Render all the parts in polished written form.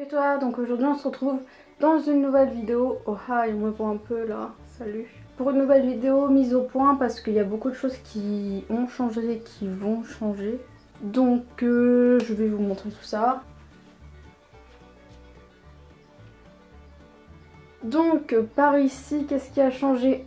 Salut toi, donc aujourd'hui on se retrouve dans une nouvelle vidéo. Oh hi, on me voit un peu là, salut. Pour une nouvelle vidéo mise au point parce qu'il y a beaucoup de choses qui ont changé et qui vont changer. Donc je vais vous montrer tout ça. Donc par ici, qu'est-ce qui a changé?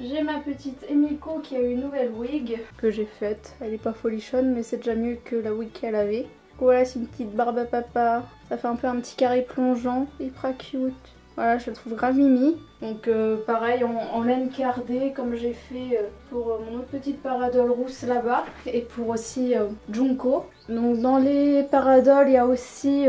J'ai ma petite Emiko qui a une nouvelle wig que j'ai faite. Elle est pas folichonne mais c'est déjà mieux que la wig qu'elle avait. Voilà, c'est une petite barbe à papa. Ça fait un peu un petit carré plongeant, hyper cute. Voilà, je la trouve grave mimi. Donc pareil en laine cardée comme j'ai fait pour mon autre petite paradole rousse là-bas. Et pour aussi Junko. Donc dans les paradoles, il y a aussi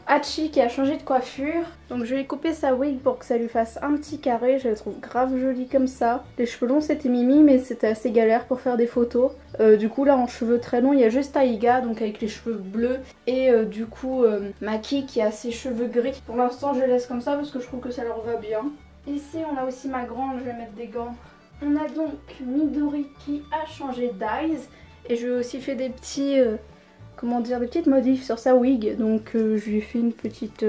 Hachi qui a changé de coiffure. Donc je vais couper sa wig pour que ça lui fasse un petit carré. Je la trouve grave jolie comme ça. Les cheveux longs c'était Mimi mais c'était assez galère pour faire des photos. Du coup là en cheveux très longs il y a juste Taiga donc avec les cheveux bleus. Et du coup Maki qui a ses cheveux gris. Pour l'instant je laisse comme ça parce que je trouve que ça leur va bien. Ici on a aussi ma grande, je vais mettre des gants. On a donc Midori qui a changé d'eyes. Et je lui ai aussi fait des petits... comment dire, des petites modifs sur sa wig. Donc je lui ai fait une petite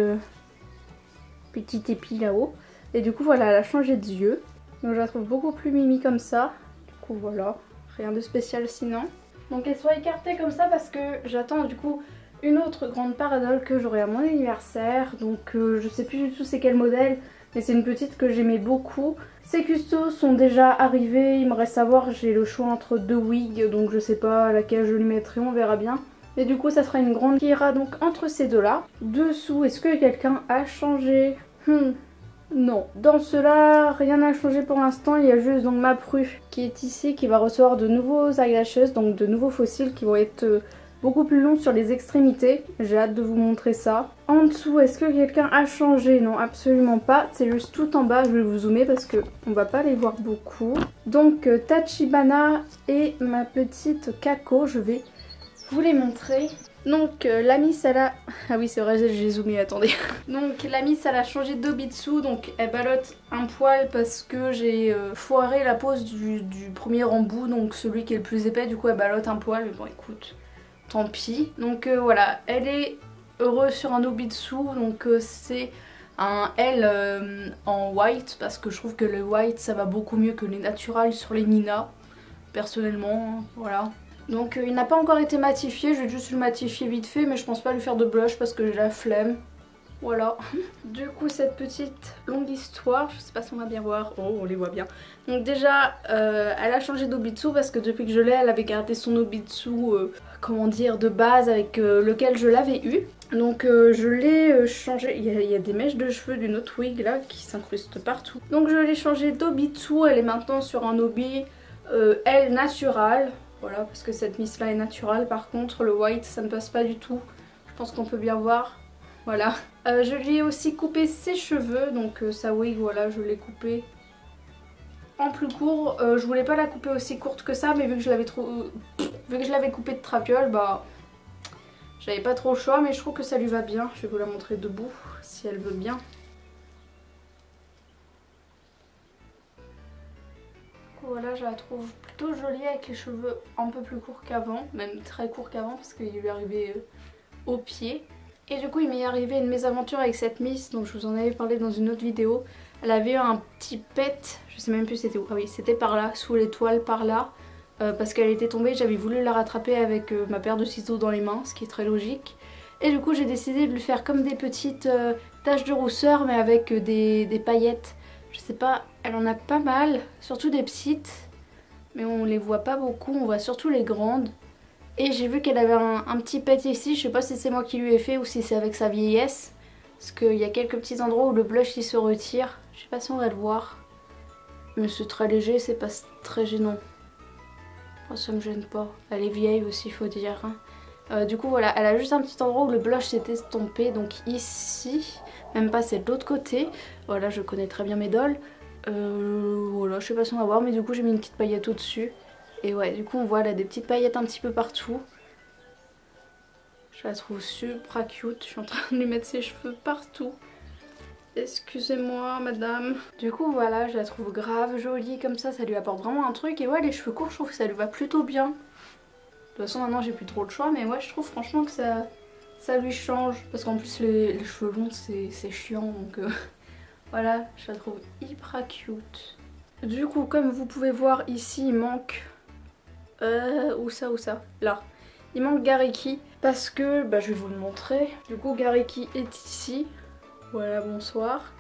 épi là-haut. Et du coup voilà, elle a changé de yeux. Donc je la trouve beaucoup plus mimi comme ça. Du coup voilà, rien de spécial sinon. Donc elle soit écartée comme ça parce que j'attends du coup une autre grande paradole que j'aurai à mon anniversaire. Donc je sais plus du tout c'est quel modèle. Mais c'est une petite que j'aimais beaucoup. Ces custos sont déjà arrivés. Il me reste à voir, j'ai le choix entre deux wigs. Donc je sais pas laquelle je lui mettrai, on verra bien. Et du coup ça sera une grande qui ira donc entre ces deux là. Dessous, est-ce que quelqu'un a changé? Non. Dans cela, rien n'a changé pour l'instant. Il y a juste donc ma pru qui est ici, qui va recevoir de nouveaux eyelashes, donc de nouveaux fossiles qui vont être beaucoup plus longs sur les extrémités. J'ai hâte de vous montrer ça. En dessous, est-ce que quelqu'un a changé? Non, absolument pas. C'est juste tout en bas. Je vais vous zoomer parce que on va pas les voir beaucoup. Donc Tachibana et ma petite Kako, je vais vous les montrer. Donc la Miss elle a... Ah oui c'est vrai j'ai zoomé, attendez. Donc la Miss elle a changé d'Obitsu, donc elle ballotte un poil parce que j'ai foiré la pose du premier embout, donc celui qui est le plus épais, du coup elle ballotte un poil, mais bon écoute, tant pis. Donc voilà, elle est heureuse sur un Obitsu, donc c'est un L en white parce que je trouve que le white ça va beaucoup mieux que les naturals sur les Nina, personnellement, voilà. Donc il n'a pas encore été matifié, je vais juste le matifier vite fait mais je pense pas lui faire de blush parce que j'ai la flemme. Voilà. Du coup cette petite longue histoire, je sais pas si on va bien voir, oh on les voit bien. Donc déjà elle a changé d'Obitsu parce que depuis que je l'ai elle avait gardé son Obitsu comment dire de base avec lequel je l'avais eu. Donc je l'ai changé, il y a des mèches de cheveux d'une autre wig là qui s'incrustent partout. Donc je l'ai changé d'Obitsu, elle est maintenant sur un Obi L natural. Voilà, parce que cette Miss là est naturelle. Par contre le white ça ne passe pas du tout. Je pense qu'on peut bien voir. Voilà. Je lui ai aussi coupé ses cheveux. Donc sa wig voilà je l'ai coupée en plus court. Je voulais pas la couper aussi courte que ça. Mais vu que je l'avais coupée de traviole, bah j'avais pas trop le choix. Mais je trouve que ça lui va bien. Je vais vous la montrer debout si elle veut bien. Voilà, je la trouve plutôt jolie avec les cheveux un peu plus courts qu'avant, même très courts qu'avant parce qu'il lui arrivait au pied. Et du coup il m'est arrivé une mésaventure avec cette Miss, donc je vous en avais parlé dans une autre vidéo. Elle avait eu un petit pet, je sais même plus c'était où, ah oui c'était par là, sous l'étoile par là, parce qu'elle était tombée, j'avais voulu la rattraper avec ma paire de ciseaux dans les mains, ce qui est très logique. Et du coup j'ai décidé de lui faire comme des petites taches de rousseur mais avec des paillettes. Je sais pas, elle en a pas mal, surtout des petites, mais on les voit pas beaucoup, on voit surtout les grandes. Et j'ai vu qu'elle avait un petit pet ici, je sais pas si c'est moi qui lui ai fait ou si c'est avec sa vieillesse. Parce qu'il y a quelques petits endroits où le blush il se retire, je sais pas si on va le voir. Mais c'est très léger, c'est pas très gênant. Oh, ça me gêne pas, elle est vieille aussi faut dire. Hein. Du coup voilà, elle a juste un petit endroit où le blush s'est estompé, donc ici, même pas c'est de l'autre côté. Voilà, je connais très bien mes dolls. Voilà, je sais pas si on va voir, mais du coup j'ai mis une petite paillette au dessus. Et ouais, du coup on voit elle a des petites paillettes un petit peu partout. Je la trouve super cute, je suis en train de lui mettre ses cheveux partout. Excusez-moi madame. Du coup voilà, je la trouve grave jolie comme ça lui apporte vraiment un truc. Et ouais, les cheveux courts je trouve que ça lui va plutôt bien. De toute façon maintenant j'ai plus trop le choix, mais ouais je trouve franchement que ça ça lui change parce qu'en plus les cheveux longs c'est chiant donc voilà, je la trouve hyper cute. Du coup comme vous pouvez voir ici il manque où ça là, il manque Gariki parce que je vais vous le montrer. Du coup Gariki est ici, voilà, bonsoir.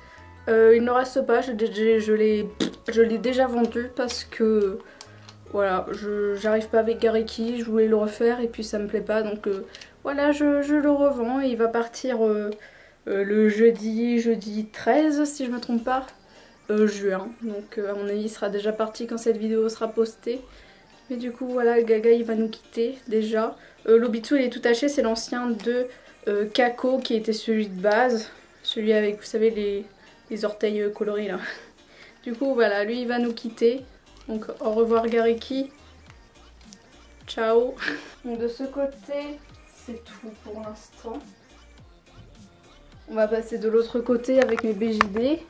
Il ne reste pas, je l'ai déjà vendu parce que voilà, j'arrive pas avec Gariki, je voulais le refaire et puis ça me plaît pas donc voilà, je le revends et il va partir le jeudi 13 si je me trompe pas, juin. Donc à mon avis il sera déjà parti quand cette vidéo sera postée. Mais du coup voilà, Gaga il va nous quitter déjà. L'Obitsu il est tout taché, c'est l'ancien de Kako qui était celui de base. Celui avec, vous savez, les orteils colorés là. Du coup voilà, lui il va nous quitter. Donc au revoir Gariki. Ciao. Donc de ce côté c'est tout pour l'instant. On va passer de l'autre côté avec mes BJD.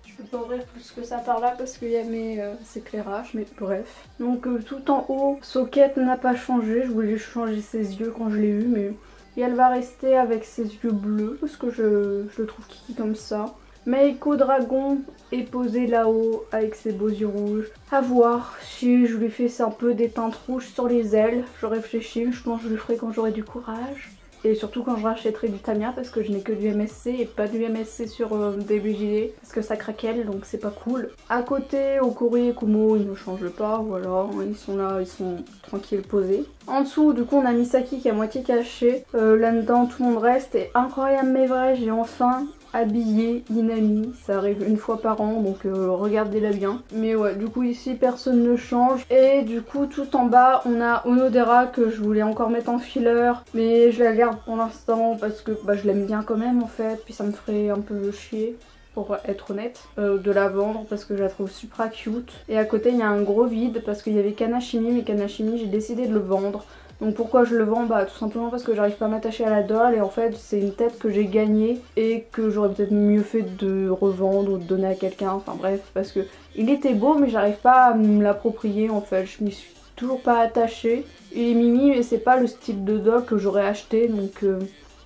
Je peux pas ouvrir plus que ça par là parce qu'il y a mes éclairages, mais bref. Donc tout en haut, Socket n'a pas changé. Je voulais changer ses yeux quand je l'ai eu, mais et elle va rester avec ses yeux bleus parce que je le trouve kiki comme ça. Meiko Dragon est posé là-haut avec ses beaux yeux rouges. À voir si je lui fais un peu des teintes rouges sur les ailes. Je réfléchis, je pense que je le ferai quand j'aurai du courage. Et surtout quand je rachèterai du Tamiya parce que je n'ai que du MSC et pas du MSC sur des BJD parce que ça craquelle donc c'est pas cool. À côté, Okori et Kumo ils ne changent pas, voilà, ils sont là, ils sont tranquilles posés. En dessous du coup on a Misaki qui est à moitié caché, là-dedans tout le monde reste et incroyable mais vrai, j'ai enfin habillé Inami, ça arrive une fois par an donc regardez-la bien. Mais ouais, du coup ici personne ne change et du coup tout en bas on a Onodera que je voulais encore mettre en filler mais je la garde pour l'instant parce que je l'aime bien quand même en fait, puis ça me ferait un peu chier pour être honnête de la vendre parce que je la trouve super cute. Et à côté il y a un gros vide parce qu'il y avait Kanashimi mais Kanashimi j'ai décidé de le vendre. Donc pourquoi je le vends? Tout simplement parce que j'arrive pas à m'attacher à la doll et en fait c'est une tête que j'ai gagnée et que j'aurais peut-être mieux fait de revendre ou de donner à quelqu'un, enfin bref, parce que il était beau mais j'arrive pas à me l'approprier en fait, je m'y suis toujours pas attachée. Et Mimi mais c'est pas le style de doll que j'aurais acheté donc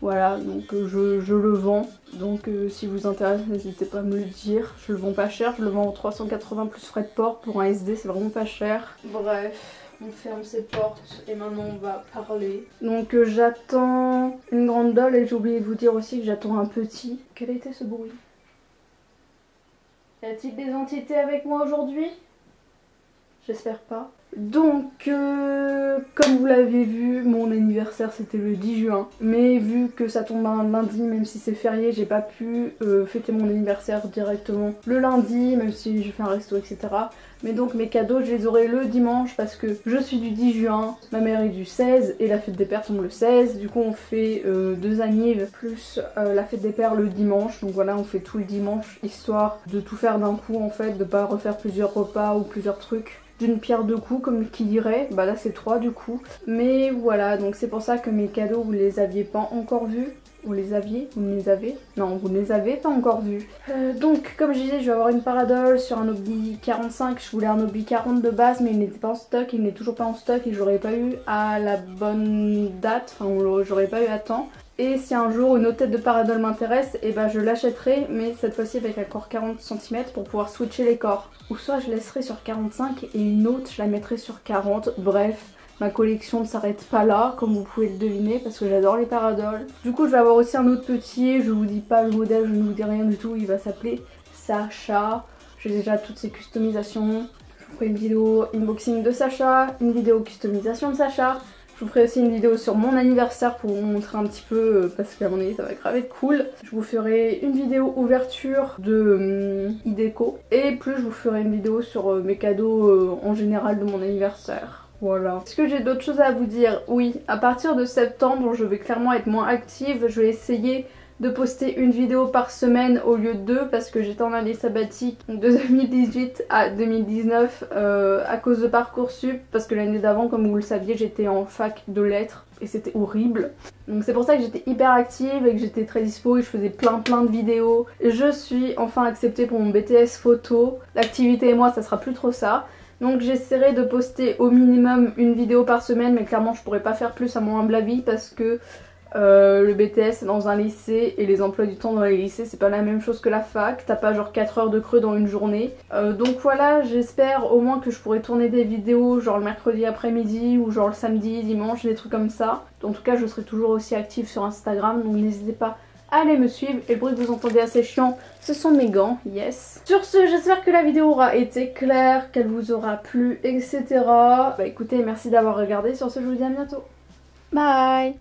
voilà, donc je le vends. Donc si vous intéresse n'hésitez pas à me le dire, je le vends pas cher, je le vends en 380 plus frais de port pour un SD, c'est vraiment pas cher. Bref. On ferme ces portes et maintenant on va parler. Donc j'attends une grande doll et j'ai oublié de vous dire aussi que j'attends un petit. Quel était ce bruit? Y a-t-il des entités avec moi aujourd'hui? J'espère pas. Donc comme vous l'avez vu, mon anniversaire c'était le 10 juin. Mais vu que ça tombe un lundi, même si c'est férié, j'ai pas pu fêter mon anniversaire directement le lundi, même si j'ai fait un resto etc. Mais donc mes cadeaux je les aurai le dimanche parce que je suis du 10 juin, ma mère est du 16 et la fête des pères tombe le 16. Du coup on fait 2 annives plus la fête des pères le dimanche. Donc voilà, on fait tout le dimanche histoire de tout faire d'un coup en fait, de pas refaire plusieurs repas ou plusieurs trucs d'une pierre deux coups comme qui dirait. Là c'est 3 du coup. Mais voilà, donc c'est pour ça que mes cadeaux vous les aviez pas encore vus. Vous les aviez? Vous les avez? Non, vous ne les avez pas encore vus. Donc comme je disais, je vais avoir une Paradol sur un Obi 45. Je voulais un Obi 40 de base mais il n'était pas en stock, il n'est toujours pas en stock et je l'aurais pas eu à la bonne date, enfin j'aurais pas eu à temps. Et si un jour une autre tête de Paradol m'intéresse, et je l'achèterai, mais cette fois-ci avec un corps 40 cm pour pouvoir switcher les corps. Ou soit je laisserai sur 45 et une autre je la mettrai sur 40, bref. Ma collection ne s'arrête pas là, comme vous pouvez le deviner, parce que j'adore les Paradol. Du coup, je vais avoir aussi un autre petit, je vous dis pas le modèle, je ne vous dis rien du tout, il va s'appeler Sacha. J'ai déjà toutes ses customisations. Je vous ferai une vidéo unboxing de Sacha, une vidéo customisation de Sacha. Je vous ferai aussi une vidéo sur mon anniversaire pour vous montrer un petit peu, parce qu'à mon avis ça va grave être cool. Je vous ferai une vidéo ouverture de Ideco, et plus je vous ferai une vidéo sur mes cadeaux en général de mon anniversaire. Voilà. Est-ce que j'ai d'autres choses à vous dire? Oui, à partir de septembre, je vais clairement être moins active. Je vais essayer de poster une vidéo par semaine au lieu de 2 parce que j'étais en année sabbatique de 2018 à 2019 à cause de Parcoursup, parce que l'année d'avant, comme vous le saviez, j'étais en fac de lettres et c'était horrible. Donc c'est pour ça que j'étais hyper active et que j'étais très dispo et je faisais plein de vidéos. Je suis enfin acceptée pour mon BTS photo. L'activité et moi, ça sera plus trop ça. Donc j'essaierai de poster au minimum une vidéo par semaine, mais clairement je pourrais pas faire plus à mon humble avis parce que le BTS c'est dans un lycée et les emplois du temps dans les lycées c'est pas la même chose que la fac, t'as pas genre 4 heures de creux dans une journée. Donc voilà, j'espère au moins que je pourrai tourner des vidéos genre le mercredi après-midi ou genre le samedi, dimanche, des trucs comme ça. En tout cas je serai toujours aussi active sur Instagram, donc n'hésitez pas à aller me suivre. Et le bruit que vous entendez assez chiant, ce sont mes gants, yes. Sur ce, j'espère que la vidéo aura été claire, qu'elle vous aura plu, etc. Bah écoutez, merci d'avoir regardé. Sur ce, je vous dis à bientôt. Bye.